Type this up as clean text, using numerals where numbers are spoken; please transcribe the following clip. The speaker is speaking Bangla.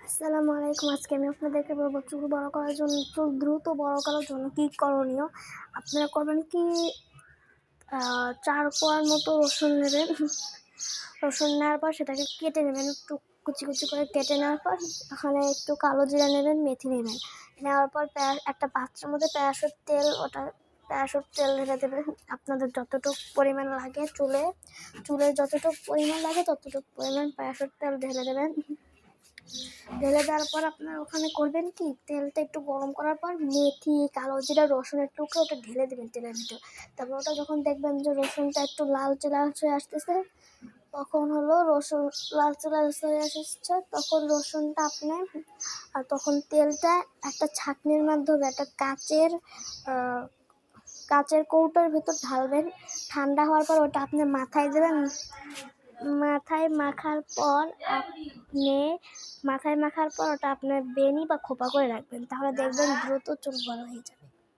আসসালামু আলাইকুম। আজকে আমি আপনাদেরকে বলবো চুল বড় করার জন্য, চুল দ্রুত বড় করার জন্য কী করণীয়। আপনারা করবেন কি, 4 কোয়ার মতো রসুন নেবেন। রসুন নেওয়ার পর সেটাকে কেটে নেবেন, একটু কুচি কুচি করে কেটে নেওয়ার পর ওখানে একটু কালো জিরা নেবেন, মেথি নেবেন। নেওয়ার পর একটা পাত্রের মধ্যে প্যারাশুট তেল ঢেলে দেবেন। আপনাদের যতটুকু পরিমাণ লাগে, চুলের যতটুকু পরিমাণ লাগে ততটুকু পরিমাণ প্যারাশুট তেল ঢেলে দেবেন। ঢেলে দেওয়ার পর আপনার ওখানে করবেন কি, তেলটা একটু গরম করার পর মেথি, কালো জিরা, রসুনের টুকরো ওটা ঢেলে দেবেন তেলের ভিতর। তারপর ওটা যখন দেখবেন যে রসুনটা একটু লালচে লালচে আসতেছে, তখন লালচে লালচে হয়ে আসছে, তখন রসুনটা আর তখন তেলটা একটা ছাঁকনির মাধ্যমে একটা কাচের কৌটোর ভেতর ঢালবেন। ঠান্ডা হওয়ার পর ওটা আপনি মাথায় দেবেন। মাথায় মাখার পর ওটা আপনার বেনি বা খোপা করে রাখবেন, তাহলে দেখবেন দ্রুত চুল বড় হয়ে যাবে।